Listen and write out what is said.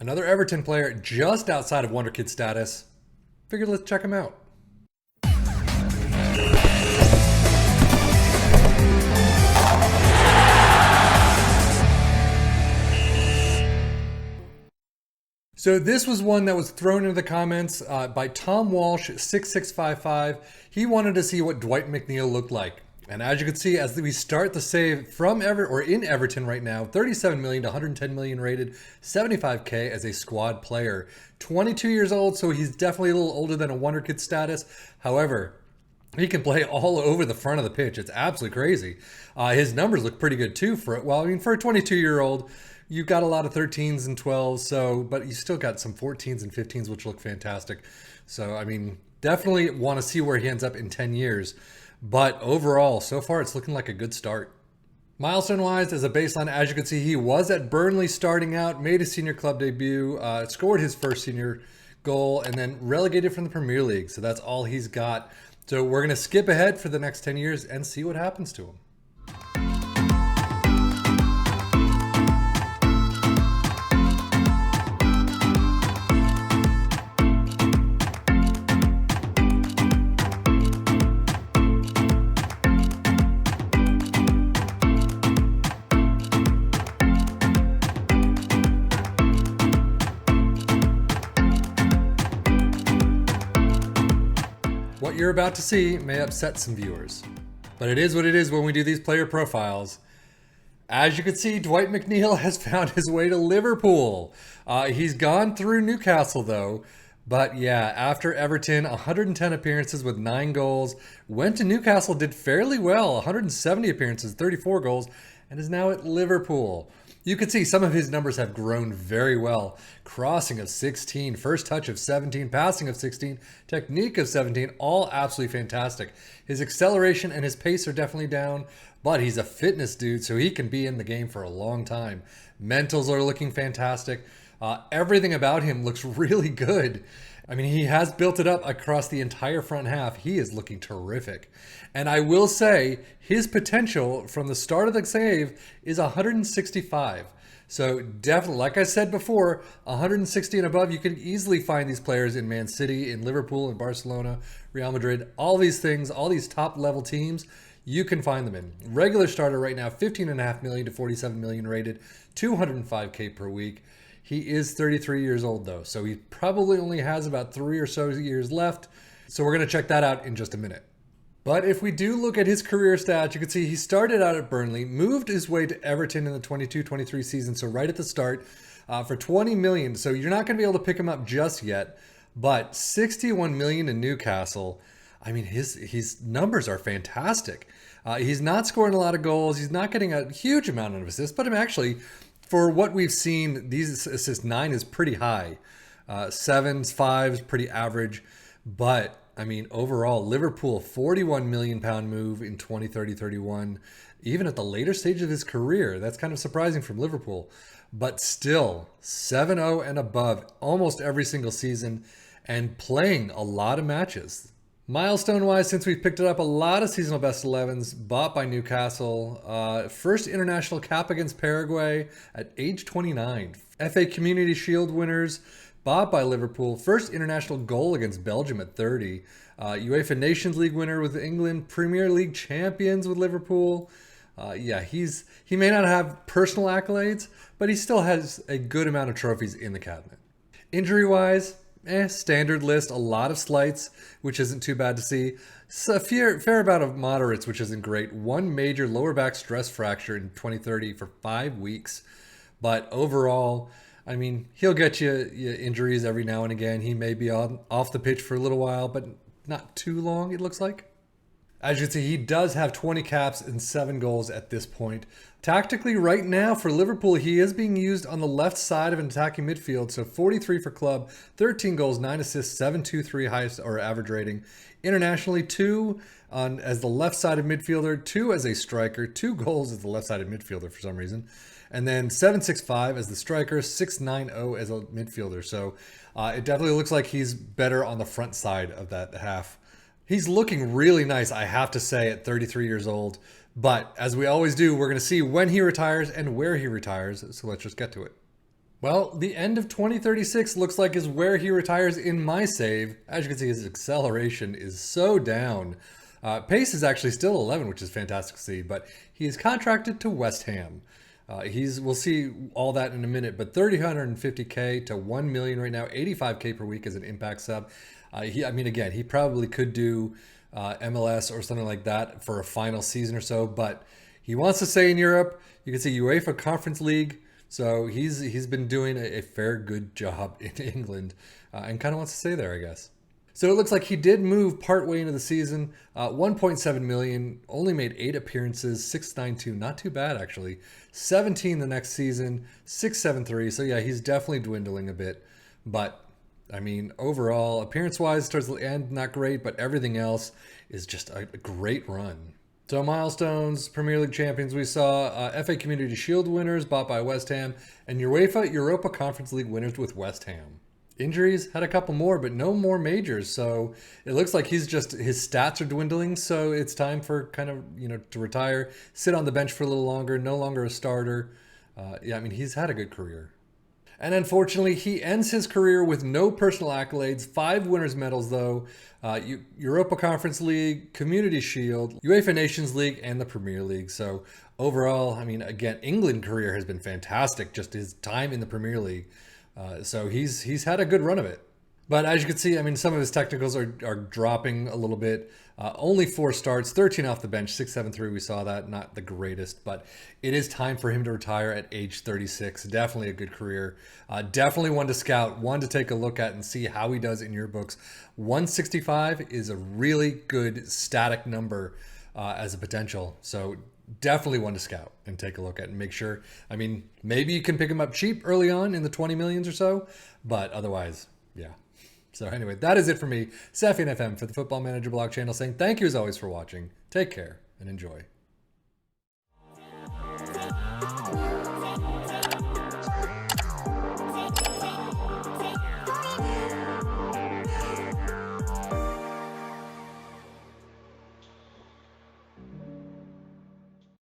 Another Everton player just outside of wonderkid status. Figured let's check him out. So this was one that was thrown into the comments by Tom Walsh 6655. He wanted to see what Dwight McNeil looked like. And as you can see, as we start the save from in Everton right now, 37 million to 110 million rated, 75K as a squad player. 22 years old, so he's definitely a little older than a wonderkid status. However, he can play all over the front of the pitch. It's absolutely crazy. His numbers look pretty good too for a 22-year-old. You've got a lot of 13s and 12s, but you still got some 14s and 15s, which look fantastic. So, I mean, definitely want to see where he ends up in 10 years. But overall, so far, it's looking like a good start. Milestone-wise, as a baseline, as you can see, he was at Burnley starting out, made his senior club debut, scored his first senior goal, and then relegated from the Premier League. So that's all he's got. So we're going to skip ahead for the next 10 years and see what happens to him. What you're about to see may upset some viewers, but it is what it is when we do these player profiles. As you can see, Dwight McNeil has found his way to Liverpool. He's gone through Newcastle though, but yeah, after Everton, 110 appearances with 9 goals, went to Newcastle, did fairly well, 170 appearances, 34 goals, and is now at Liverpool. You can see some of his numbers have grown very well. Crossing of 16, first touch of 17, passing of 16, technique of 17, all absolutely fantastic. His acceleration and his pace are definitely down, but he's a fitness dude, so he can be in the game for a long time. Mentals are looking fantastic. Everything about him looks really good. I mean, he has built it up across the entire front half. He is looking terrific. And I will say, his potential from the start of the save is 165. So definitely, like I said before, 160 and above, you can easily find these players in Man City, in Liverpool, in Barcelona, Real Madrid, all these things, all these top level teams, you can find them in. Regular starter right now, 15.5 million to 47 million rated, 205K per week. He is 33 years old though, so he probably only has about 3 or so years left. So we're going to check that out in just a minute. But if we do look at his career stats, you can see he started out at Burnley, moved his way to Everton in the 22-23 season, so right at the start, for 20 million. So you're not going to be able to pick him up just yet, but 61 million in Newcastle. I mean, his numbers are fantastic. He's not scoring a lot of goals. He's not getting a huge amount of assists, but I'm actually, for what we've seen, these assists, 9 is pretty high. 7s, 5s, pretty average. But, I mean, overall, Liverpool, £41 million move in 2030-31. Even at the later stage of his career, that's kind of surprising from Liverpool. But still, 7-0 and above almost every single season and playing a lot of matches. Milestone-wise, since we've picked it up, a lot of seasonal best 11s bought by Newcastle. First international cap against Paraguay at age 29. FA Community Shield winners bought by Liverpool. First international goal against Belgium at 30. UEFA Nations League winner with England. Premier League champions with Liverpool. Yeah, he may not have personal accolades, but he still has a good amount of trophies in the cabinet. Injury-wise, standard list, a lot of slights, which isn't too bad to see. So a fair amount of moderates, which isn't great. One major lower back stress fracture in 2030 for 5 weeks. But overall, I mean, he'll get you injuries every now and again. He may be off the pitch for a little while, but not too long, it looks like. As you can see, he does have 20 caps and 7 goals at this point. Tactically, right now for Liverpool, he is being used on the left side of an attacking midfield. So 43 for club, 13 goals, 9 assists, 7-2-3 highest or average rating. Internationally, 2 as the left-sided midfielder, 2 as a striker, 2 goals as the left-sided midfielder for some reason. And then 7-6-5 as the striker, 6-9-0 as a midfielder. So it definitely looks like he's better on the front side of that half. He's looking really nice, I have to say, at 33 years old. But as we always do, we're going to see when he retires and where he retires. So let's just get to it. Well, the end of 2036 looks like is where he retires in my save. As you can see, his acceleration is so down. Pace is actually still 11, which is fantastic to see, but he is contracted to West Ham. We'll see all that in a minute, but 350K to 1 million right now, 85K per week as an impact sub. Again, he probably could do MLS or something like that for a final season or so, but he wants to stay in Europe. You can see UEFA Conference League. So he's been doing a fair good job in England and kind of wants to stay there, I guess. So it looks like he did move partway into the season. 1.7 million, only made 8 appearances, 692, not too bad actually. 17 the next season, 673. So yeah, he's definitely dwindling a bit. But I mean, overall, appearance-wise, towards the end, not great, but everything else is just a great run. So milestones, Premier League champions we saw, FA Community Shield winners bought by West Ham, and UEFA Europa Conference League winners with West Ham. Injuries, had a couple more, but no more majors. So it looks like his stats are dwindling. So it's time for kind of, to retire, sit on the bench for a little longer, no longer a starter. He's had a good career. And unfortunately, he ends his career with no personal accolades, 5 winners' medals though, Europa Conference League, Community Shield, UEFA Nations League, and the Premier League. So overall, again, England career has been fantastic, just his time in the Premier League. So he's had a good run of it. But as you can see, some of his technicals are dropping a little bit. Only 4 starts, 13 off the bench, 673. We saw that, not the greatest, but it is time for him to retire at age 36. Definitely a good career. Definitely one to scout, one to take a look at and see how he does in your books. 165 is a really good static number as a potential. So definitely one to scout and take a look at and make sure. Maybe you can pick him up cheap early on in the 20 millions or so, but otherwise, yeah. So anyway, that is it for me, Safian FM for the Football Manager blog channel, saying thank you as always for watching. Take care and enjoy.